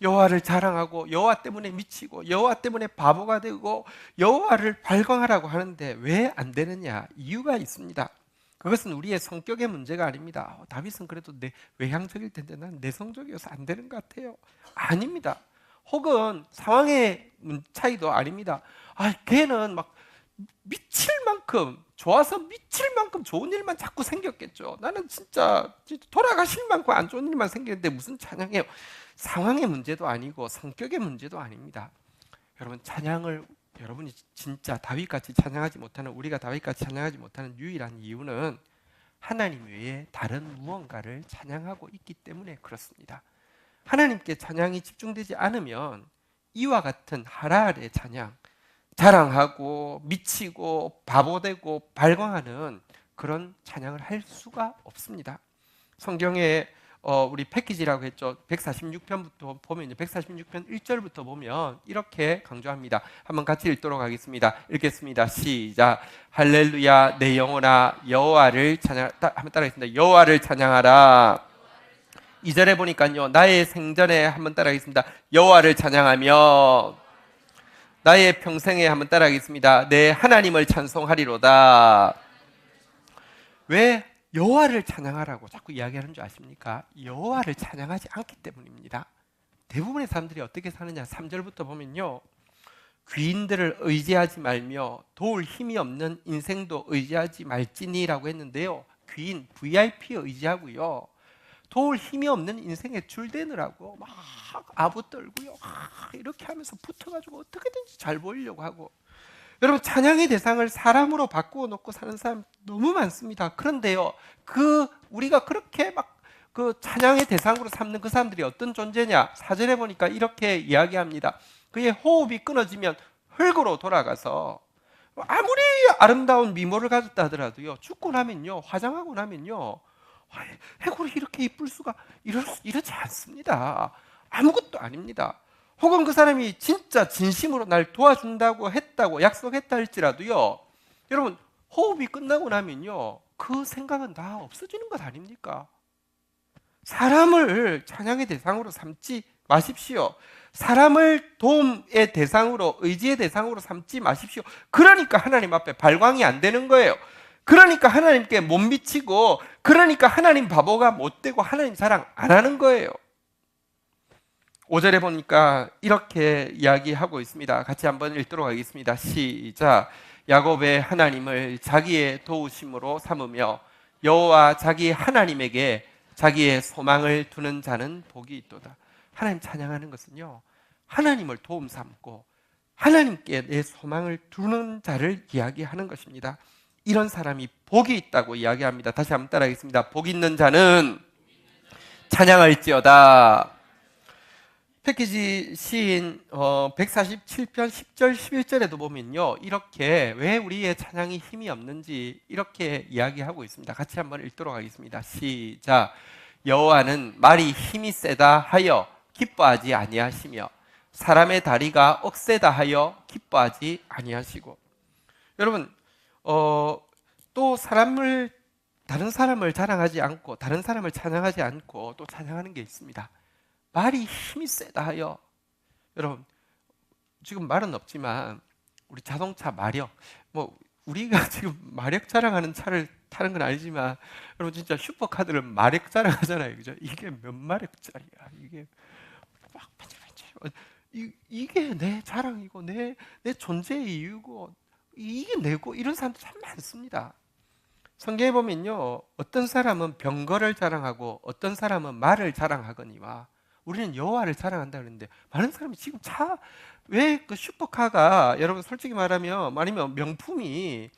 여호와를 자랑하고 여호와 때문에 미치고 여호와 때문에 바보가 되고 여호와를 발광하라고 하는데 왜 안 되느냐? 이유가 있습니다. 그것은 우리의 성격의 문제가 아닙니다. 다윗은 그래도 외향적일 텐데 난 내성적이어서 안 되는 것 같아요. 아닙니다. 혹은 상황의 차이도 아닙니다. 걔는 막 미칠 만큼 좋아서 미칠 만큼 좋은 일만 자꾸 생겼겠죠. 나는 진짜 돌아가실 만큼 안 좋은 일만 생기는데 무슨 찬양해요. 상황의 문제도 아니고 성격의 문제도 아닙니다. 여러분 찬양을 여러분이 진짜 다윗같이 찬양하지 못하는 우리가 다윗같이 찬양하지 못하는 유일한 이유는 하나님 외에 다른 무언가를 찬양하고 있기 때문에 그렇습니다. 하나님께 찬양이 집중되지 않으면 이와 같은 하랄의 찬양 자랑하고 미치고 바보되고 발광하는 그런 찬양을 할 수가 없습니다. 성경에 우리 패키지라고 했죠. 146편부터 보면 146편 1절부터 보면 이렇게 강조합니다. 한번 같이 읽도록 하겠습니다. 읽겠습니다. 시작. 할렐루야 내 영혼아 여호와를 찬양하라. 한번 따라하겠습니다. 여호와를 찬양하라. 2절에 보니까요. 나의 생전에 한번 따라하겠습니다. 여호와를 찬양하며 나의 평생에 한번 따라하겠습니다. 내 하나님을 찬송하리로다. 왜 여호와를 찬양하라고 자꾸 이야기하는 줄 아십니까? 여호와를 찬양하지 않기 때문입니다. 대부분의 사람들이 어떻게 사느냐? 3절부터 보면요, 귀인들을 의지하지 말며 도울 힘이 없는 인생도 의지하지 말지니라고 했는데요, 귀인, VIP 의지하고요, 도울 힘이 없는 인생에 줄대느라고 막 아부 떨고요, 이렇게 하면서 붙어가지고 어떻게든지 잘 보이려고 하고. 여러분, 찬양의 대상을 사람으로 바꾸어 놓고 사는 사람 너무 많습니다. 그런데요, 우리가 그렇게 막 그 찬양의 대상으로 삼는 그 사람들이 어떤 존재냐? 4절에 보니까 이렇게 이야기합니다. 그의 호흡이 끊어지면 흙으로 돌아가서, 아무리 아름다운 미모를 가졌다 하더라도요, 죽고 나면요, 화장하고 나면요, 해골이 이렇게 이쁠 수가 이러지 않습니다. 아무것도 아닙니다. 혹은 그 사람이 진짜 진심으로 날 도와준다고 했다고 약속했다 할지라도요, 여러분, 호흡이 끝나고 나면요, 그 생각은 다 없어지는 것 아닙니까? 사람을 찬양의 대상으로 삼지 마십시오. 사람을 도움의 대상으로, 의지의 대상으로 삼지 마십시오. 그러니까 하나님 앞에 발광이 안 되는 거예요. 그러니까 하나님께 못 미치고, 그러니까 하나님 바보가 못 되고 하나님 사랑 안 하는 거예요. 5절에 보니까 이렇게 이야기하고 있습니다. 같이 한번 읽도록 하겠습니다. 시작. 야곱의 하나님을 자기의 도우심으로 삼으며 여호와 자기 하나님에게 자기의 소망을 두는 자는 복이 있도다. 하나님 찬양하는 것은요, 하나님을 도움 삼고 하나님께 내 소망을 두는 자를 이야기하는 것입니다. 이런 사람이 복이 있다고 이야기합니다. 다시 한번 따라하겠습니다. 복 있는 자는 찬양할지어다. 패키지 시인 147편 10절 11절에도 보면요, 이렇게 왜 우리의 찬양이 힘이 없는지 이렇게 이야기하고 있습니다. 같이 한번 읽도록 하겠습니다. 시작. 여호와는 말이 힘이 세다 하여 기뻐하지 아니하시며 사람의 다리가 억세다 하여 기뻐하지 아니하시고. 여러분, 또 다른 사람을 자랑하지 않고 다른 사람을 찬양하지 않고 또 찬양하는 게 있습니다. 말이 힘이 세다 하여. 여러분, 지금 말은 없지만 우리 자동차 마력, 우리가 지금 마력 자랑하는 차를 타는 건 아니지만, 여러분 진짜 슈퍼카들은 마력 자랑하잖아요, 그죠? 이게 몇 마력짜리야? 이게 막 이게 내 자랑이고 내 존재의 이유고 이게 내고, 이런 사람들 참 많습니다. 성경에 보면요, 어떤 사람은 병거를 자랑하고 어떤 사람은 말을 자랑하거니와 우리는 여호와를 자랑한다 그러는데, 많은 사람이 지금 왜 그 슈퍼카가, 여러분 솔직히 말하면 아니면 명품이,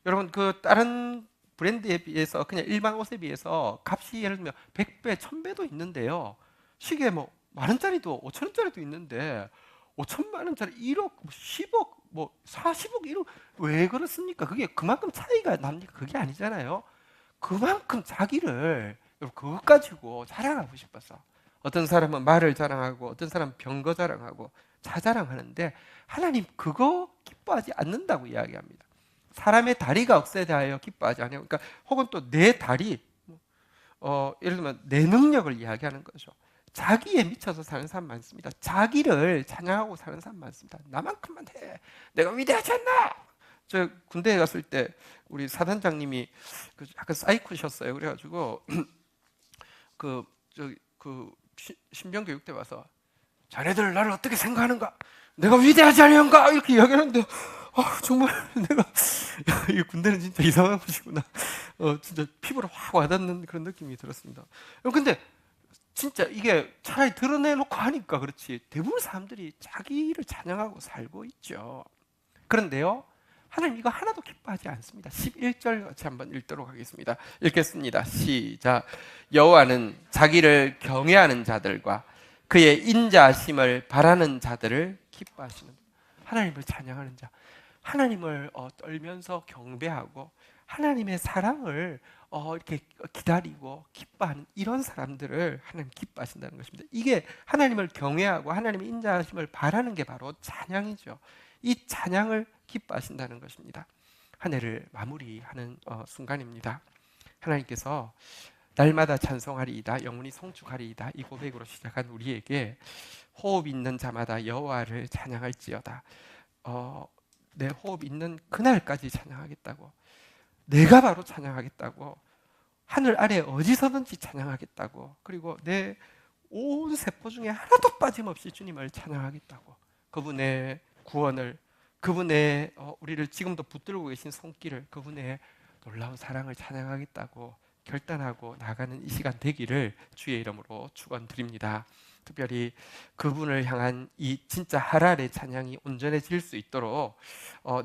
여러분 그 다른 브랜드에 비해서 그냥 일반 옷에 비해서 값이 예를 들면 100배, 1000배도 있는데요, 시계 만 원짜리도 5천 원짜리도 있는데 5천만 원짜리 1억, 10억, 40억, 1억, 왜 그렇습니까? 그게 그만큼 차이가 납니까? 그게 아니잖아요. 그만큼 자기를 그것 가지고 자랑하고 싶어서, 어떤 사람은 말을 자랑하고 어떤 사람은 병거 자랑하고 차 자랑하는데, 하나님 그거 기뻐하지 않는다고 이야기합니다. 사람의 다리가 억세다하여 기뻐하지 않아요. 그러니까 혹은 또 내 다리, 예를 들면 내 능력을 이야기하는 거죠. 자기에 미쳐서 사는 사람 많습니다. 자기를 찬양하고 사는 사람 많습니다. 나만큼만 해, 내가 위대하지 않나? 저 군대에 갔을 때 우리 사단장님이 약간 사이코셨어요. 그래가지고 신병 교육 때 와서, 자네들 나를 어떻게 생각하는가? 내가 위대하지 않은가? 이렇게 이야기하는데, 정말 내가 이 군대는 진짜 이상한 곳이구나. 진짜 피부로 확 와닿는 그런 느낌이 들었습니다. 근데 진짜 이게 차라리 드러내놓고 하니까 그렇지, 대부분 사람들이 자기를 찬양하고 살고 있죠. 그런데요, 하나님 이거 하나도 기뻐하지 않습니다. 11절 같이 한번 읽도록 하겠습니다. 읽겠습니다. 시작. 여호와는 자기를 경외하는 자들과 그의 인자하심을 바라는 자들을 기뻐하시는, 하나님을 찬양하는 자, 하나님을 떨면서 경배하고 하나님의 사랑을 이렇게 기다리고 기뻐하는 이런 사람들을 하나님 기뻐하신다는 것입니다. 이게 하나님을 경외하고 하나님의 인자하심을 바라는 게 바로 찬양이죠. 이 찬양을 기뻐하신다는 것입니다. 한 해를 마무리하는 순간입니다. 하나님께서 날마다 찬송하리이다, 영원히 송축하리이다, 이 고백으로 시작한 우리에게 호흡 있는 자마다 여호와를 찬양할지어다, 내 호흡 있는 그날까지 찬양하겠다고, 내가 바로 찬양하겠다고, 하늘 아래 어디서든지 찬양하겠다고, 그리고 내 온 세포 중에 하나도 빠짐없이 주님을 찬양하겠다고, 그분의 구원을, 그분의 우리를 지금도 붙들고 계신 손길을, 그분의 놀라운 사랑을 찬양하겠다고 결단하고 나가는 이 시간 되기를 주의 이름으로 축원드립니다. 특별히 그분을 향한 이 진짜 하랄의 찬양이 온전해질 수 있도록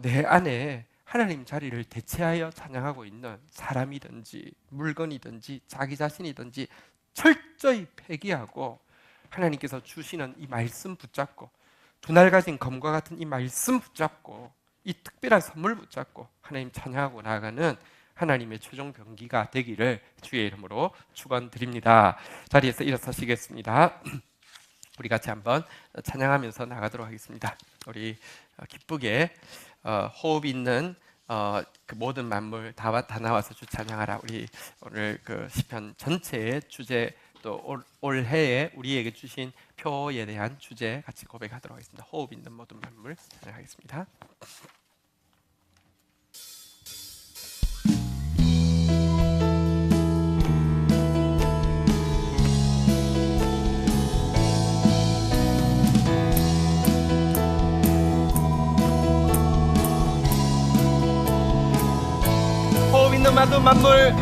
내 안에 하나님 자리를 대체하여 찬양하고 있는 사람이든지 물건이든지 자기 자신이든지 철저히 폐기하고, 하나님께서 주시는 이 말씀 붙잡고, 두 날 가진 검과 같은 이 말씀 붙잡고, 이 특별한 선물 붙잡고 하나님 찬양하고 나아가는 하나님의 최종 병기가 되기를 주의 이름으로 축원드립니다. 자리에서 일어서시겠습니다. 우리 같이 한번 찬양하면서 나가도록 하겠습니다. 우리 기쁘게 호흡 있는 그 모든 만물 다 나와서 주 찬양하라. 우리 오늘 그 시편 전체의 주제, 또 올해에 우리에게 주신 표에 대한 주제 같이 고백하도록 하겠습니다. 호흡 있는 모든 만물 찬양하겠습니다. 호흡 있는 모든 만물,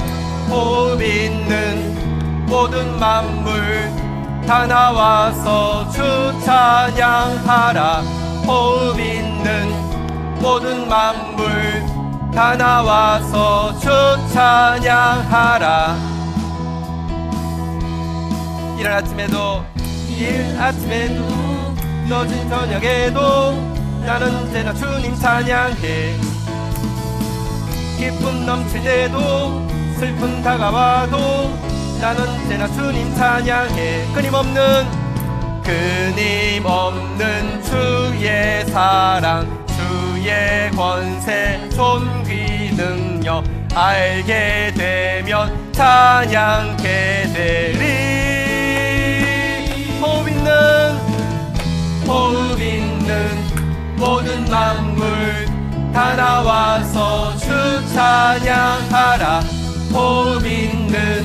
호흡 있는 모든 만물 다 나와서 주 찬양하라. 호흡 있는 모든 만물 다 나와서 주 찬양하라. 이른 아침에도 늦은 저녁에도 나는 언제나 주님 찬양해. 기쁨 넘칠 때도 슬픔 다가와도 난 언제나 주님 찬양해. 끊임없는 주의 사랑, 주의 권세, 존귀 능력 알게 되면 찬양케 되리. 호흡 있는 모든 만물 다 나와서 주 찬양하라. 호흡 있는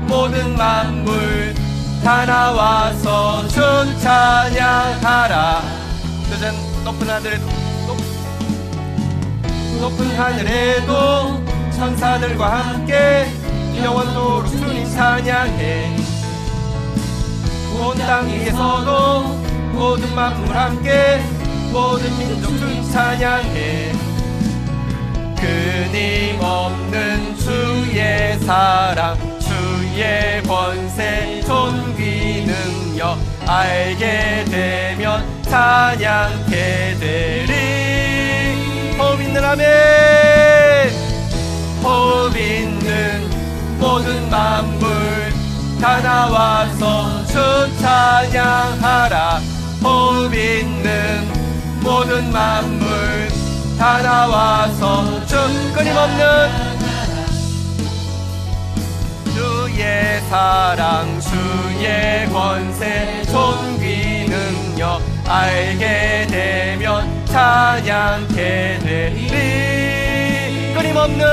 모든 만물 다 나와서 주 찬양하라. 높은 하늘에도 천사들과 함께 영원토록 주님 찬양해. 온 땅 위에서도 모든 만물 함께 모든 민족 주님 찬양해. 끊임없는 주의 사랑, 주의 권세, 존귀 능력 알게 되면 찬양케 되리. 호흡 있는 아멘. 호흡 있는 모든 만물 다 나와서 주 찬양하라. 호흡 있는 모든 만물 다 나와서 주 끊임없는 주의 사랑, 주의 권세, 존귀 능력 알게 되면 찬양케 되리. 끊임없는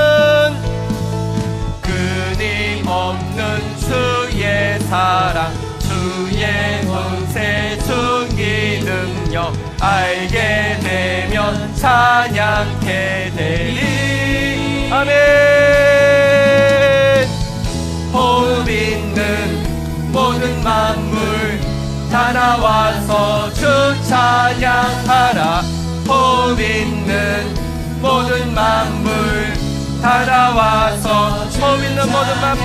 주의 사랑, 주의 권세, 존귀 능력 알게 되면 찬양케 되리. 아멘. 호흡 있는 모든 만물 다 나와서 주 찬양하라. 호흡 있는 모든 만물 다 나와서 호흡 있는 모든 만물,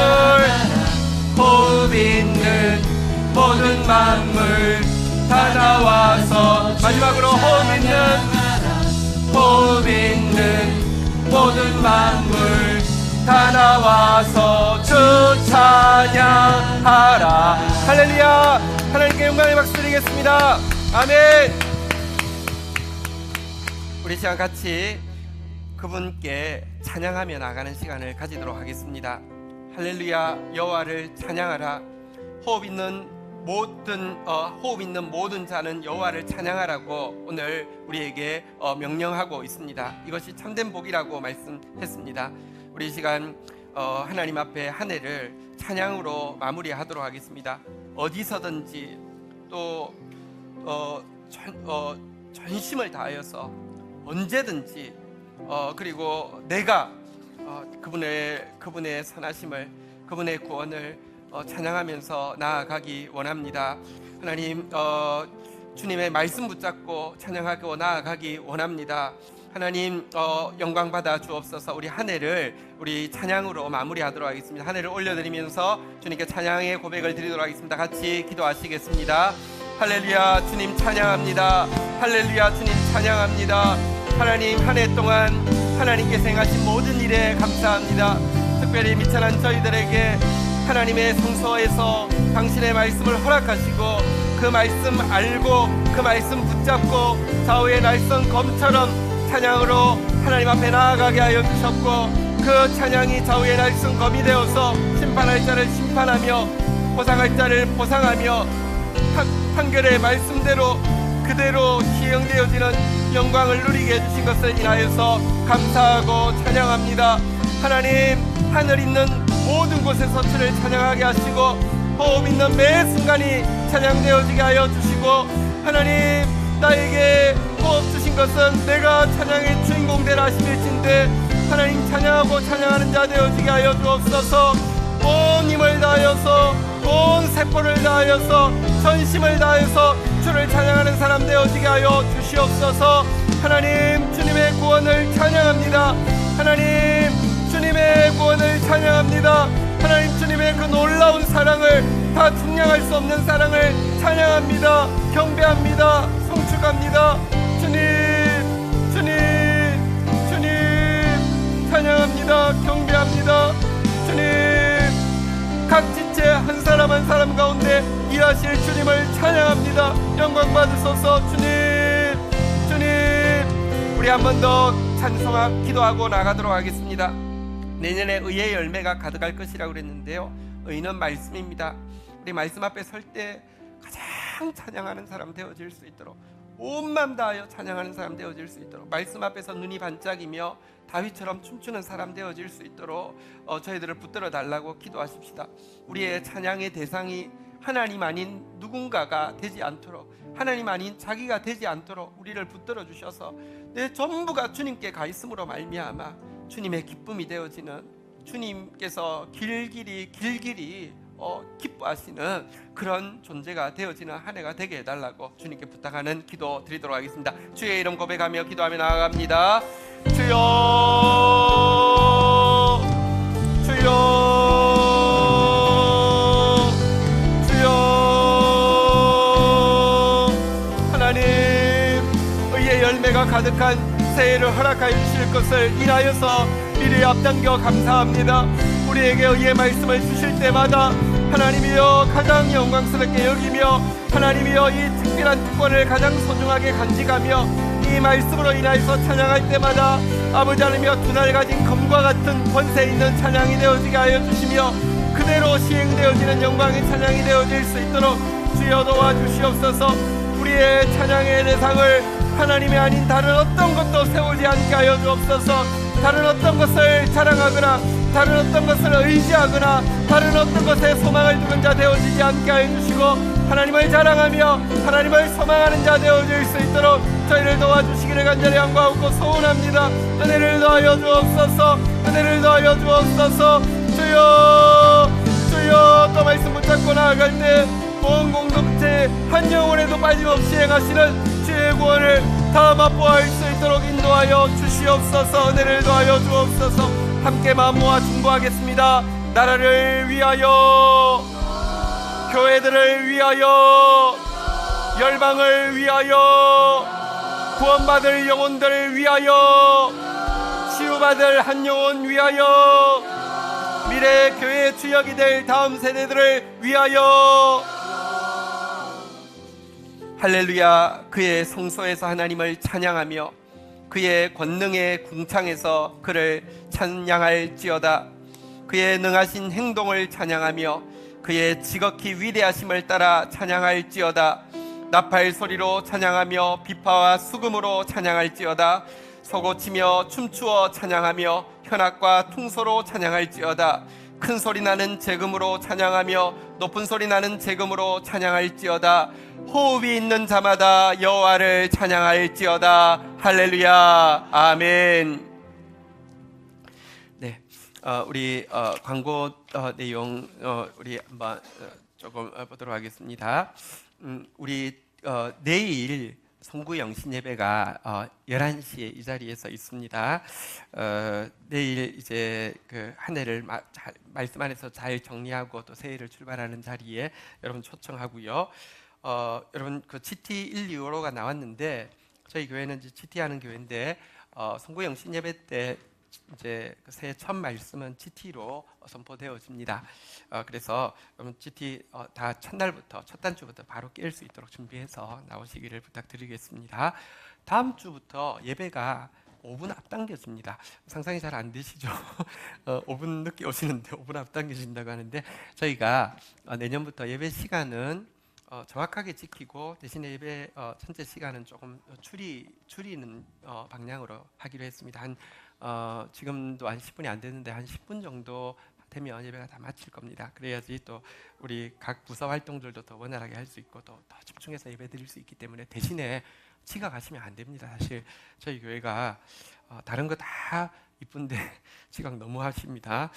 호흡 있는 모든 만물 다 나와서 마지막으로 호흡 있는 모든 만물 다 나와서 주 찬양하라. 할렐루야. 하나님께 영광의 박수 드리겠습니다. 아멘. 우리 시간 같이 그분께 찬양하며 나가는 시간을 가지도록 하겠습니다. 할렐루야. 여호와를 찬양하라. 호흡 있는 모든 자는 여호와를 찬양하라고 오늘 우리에게 명령하고 있습니다. 이것이 참된 복이라고 말씀했습니다. 우리 시간 하나님 앞에 한 해를 찬양으로 마무리하도록 하겠습니다. 어디서든지 또 전심을 다하여서 언제든지 그리고 내가 그분의 선하심을, 그분의 구원을 찬양하면서 나아가기 원합니다. 하나님, 주님의 말씀 붙잡고 찬양하고 나아가기 원합니다. 하나님, 영광 받아 주옵소서. 우리 한 해를 우리 찬양으로 마무리하도록 하겠습니다. 한 해를 올려드리면서 주님께 찬양의 고백을 드리도록 하겠습니다. 같이 기도하시겠습니다. 할렐루야, 주님 찬양합니다. 할렐루야, 주님 찬양합니다. 하나님, 한 해 동안 하나님께서 행하신 모든 일에 감사합니다. 특별히 미천한 저희들에게 하나님의 성소에서 당신의 말씀을 허락하시고 그 말씀 알고 그 말씀 붙잡고 좌우의 날선 검처럼 찬양으로 하나님 앞에 나아가게 하여 주셨고, 그 찬양이 좌우의 날선 검이 되어서 심판할 자를 심판하며 보상할 자를 보상하며 판결의 말씀대로 그대로 시행되어지는 영광을 누리게 해주신 것을 인하여서 감사하고 찬양합니다. 하나님, 하늘 있는 모든 곳에서 주를 찬양하게 하시고 호흡 있는 매 순간이 찬양되어지게 하여 주시고, 하나님, 나에게 호흡 주신 것은 내가 찬양의 주인공 되라 하심일진데 하나님, 찬양하고 찬양하는 자 되어지게 하여 주옵소서. 온 힘을 다하여서 온 세포를 다하여서 전심을 다하여서 주를 찬양하는 사람 되어지게 하여 주시옵소서. 하나님, 주님의 구원을 찬양합니다. 하나님, 주님의 구원을 찬양합니다. 하나님, 주님의 그 놀라운 사랑을, 다 증량할 수 없는 사랑을 찬양합니다. 경배합니다. 송축합니다. 주님, 주님, 주님 찬양합니다. 경배합니다. 주님, 각 지체 한 사람 한 사람 가운데 일하실 주님을 찬양합니다. 영광 받으소서. 주님, 주님, 우리 한 번 더 찬송하고 기도하고 나가도록 하겠습니다. 내년에 의의 열매가 가득할 것이라고 그랬는데요, 의는 말씀입니다. 우리 말씀 앞에 설 때 가장 찬양하는 사람 되어질 수 있도록, 온 마음 다하여 찬양하는 사람 되어질 수 있도록, 말씀 앞에서 눈이 반짝이며 다윗처럼 춤추는 사람 되어질 수 있도록 저희들을 붙들어 달라고 기도하십시다. 우리의 찬양의 대상이 하나님 아닌 누군가가 되지 않도록, 하나님 아닌 자기가 되지 않도록 우리를 붙들어 주셔서 내 전부가 주님께 가 있음으로 말미암아 주님의 기쁨이 되어지는, 주님께서 길길이 기뻐하시는 그런 존재가 되어지는 한 해가 되게 해달라고 주님께 부탁하는 기도 드리도록 하겠습니다. 주의 이름 고백하며 기도하며 나아갑니다. 주여, 주여, 주여. 하나님, 의의 열매가 가득한 새해를 허락하여 주실 것을 인하여서 이리 앞당겨 감사합니다. 우리에게 의의 말씀을 주실 때마다 하나님이여 가장 영광스럽게 여기며, 하나님이여 이 특별한 특권을 가장 소중하게 간직하며 이 말씀으로 인하여서 찬양할 때마다 아버지 하나님이여 두 날 가진 검과 같은 권세 있는 찬양이 되어지게 하여 주시며 그대로 시행되어지는 영광의 찬양이 되어질 수 있도록 주여 도와주시옵소서. 우리의 찬양의 대상을 하나님이 아닌 다른 어떤 것도 세우지 않게 하여 주옵소서. 다른 어떤 것을 자랑하거나 다른 어떤 것을 의지하거나 다른 어떤 것에 소망을 두는 자 되어지지 않게 하여 주시고, 하나님을 자랑하며 하나님을 소망하는 자 되어질 수 있도록 저희를 도와주시기를 간절히 간구하고 소원합니다. 은혜를 더하여 주옵소서. 은혜를 더하여 주옵소서. 주여, 주여. 또 말씀 붙잡고 나아갈 때 온 공동체 한 영혼에도 빠짐없이 행하시는 주의 구원을 다 맛보아할 수 있도록 인도하여 주시옵소서. 은혜를 더하여 주옵소서. 함께 마음 모아 중보하겠습니다. 나라를 위하여, 교회들을 위하여, 열방을 위하여, 구원받을 영혼들을 위하여, 치유받을 한 영혼 위하여, 미래 교회의 주역이 될 다음 세대들을 위하여. 할렐루야. 그의 성소에서 하나님을 찬양하며 그의 권능의 궁창에서 그를 찬양할지어다. 그의 능하신 행동을 찬양하며 그의 지극히 위대하심을 따라 찬양할지어다. 나팔 소리로 찬양하며 비파와 수금으로 찬양할지어다. 서고치며 춤추어 찬양하며 현악과 퉁소로 찬양할지어다. 큰 소리 나는 재금으로 찬양하며 높은 소리 나는 재금으로 찬양할지어다. 호흡이 있는 자마다 여호와를 찬양할지어다. 할렐루야. 아멘. 네, 우리 광고 내용 우리 한번 조금 보도록 하겠습니다. 우리 내일 송구 영신 예배가 11시에 이 자리에서 있습니다. 내일 이제 그 한 해를 말씀 안에서 잘 정리하고 또 새해를 출발하는 자리에 여러분 초청하고요. 여러분 그 GT 1, 2호로가 나왔는데 저희 교회는 이제 GT 하는 교회인데 송구 영신 예배 때 이제 그 새해 첫 말씀은 GT로 선포되어집니다. 그래서 여러분 GT 다 첫날부터 첫 단주부터 바로 깰 수 있도록 준비해서 나오시기를 부탁드리겠습니다. 다음 주부터 예배가 5분 앞당겨집니다. 상상이 잘 안 되시죠? 5분 늦게 오시는데 5분 앞당겨진다고 하는데 저희가 내년부터 예배 시간은 정확하게 지키고 대신에 예배 전체 시간은 조금 줄이는 방향으로 하기로 했습니다. 지금도 한 10분이 안 됐는데 한 10분 정도 되면 예배가 다 마칠 겁니다. 그래야지 또 우리 각 부서 활동들도 더 원활하게 할 수 있고 또 더 집중해서 예배 드릴 수 있기 때문에 대신에 지각하시면 안 됩니다. 사실 저희 교회가 다른 거 다 이쁜데 지각 너무 하십니다.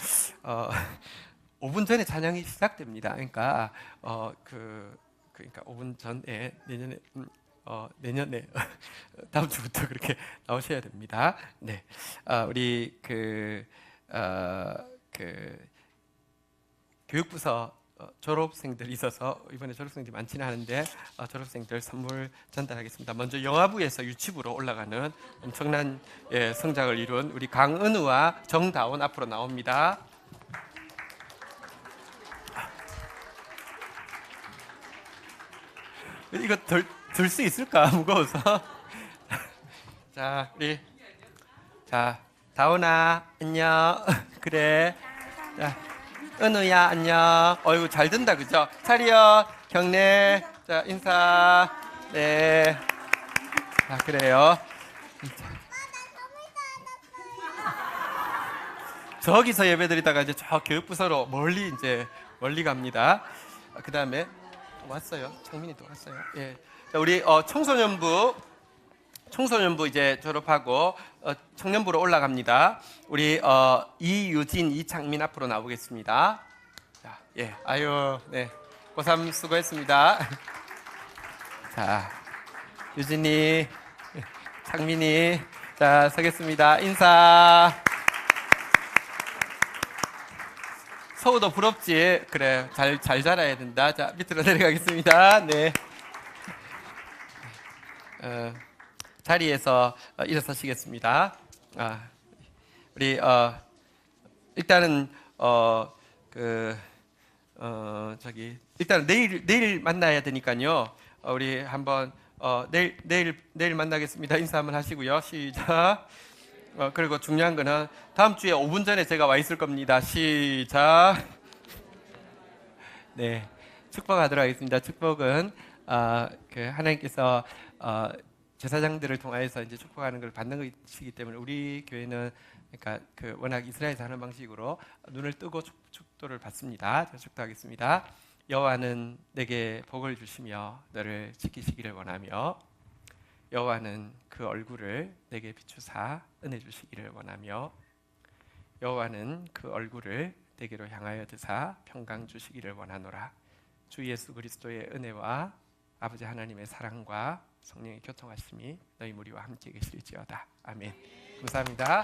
5분 전에 찬양이 시작됩니다. 그러니까 그러니까 5분 전에 내년에 다음 주부터 그렇게 나오셔야 됩니다. 네, 우리 교육부서 졸업생들이 있어서 이번에 졸업생들이 많지는 않은데 졸업생들 선물 전달하겠습니다. 먼저 영화부에서 유치부로 올라가는 엄청난 성장을 이룬 우리 강은우와 정다운 앞으로 나옵니다. 이거 들 수 있을까? 무거워서. 자, 다운아 안녕. 그래. 자, 은우야 안녕. 어이구 잘 든다 그죠? 차리어 경례. 자 인사. 네. 자 그래요. 저기서 예배드리다가 이제 저 교육부서로 멀리 갑니다. 그 다음에 왔어요. 창민이 또 왔어요. 예. 자, 우리 청소년부 이제 졸업하고 청년부로 올라갑니다. 우리 이유진, 이창민 앞으로 나오겠습니다. 자, 예, 아유, 네, 고3 수고했습니다. 자, 유진이, 창민이, 자 서겠습니다. 인사. 서우도 부럽지? 그래, 잘 자라야 된다. 자, 밑으로 내려가겠습니다. 네. 자리에서 일어서시겠습니다. 우리 일단은 일단 내일 만나야 되니까요. 우리 한번 내일 만나겠습니다. 인사 한번 하시고요. 시작. 그리고 중요한 거는 다음 주에 5분 전에 제가 와 있을 겁니다. 시작. 네, 축복하도록 하겠습니다. 축복은 하나님께서 제사장들을 통하여서 이제 축복하는 걸 받는 것이기 때문에 우리 교회는 그러니까 워낙 이스라엘에서 하는 방식으로 눈을 뜨고 축도를 받습니다. 제가 축도하겠습니다. 여호와는 내게 복을 주시며 너를 지키시기를 원하며 여호와는 그 얼굴을 내게 비추사 은혜 주시기를 원하며 여호와는 그 얼굴을 내게로 향하여 드사 평강 주시기를 원하노라. 주 예수 그리스도의 은혜와 아버지 하나님의 사랑과 성령의 교통하심이 너희 무리와 함께 계실지어다. 아멘. 감사합니다.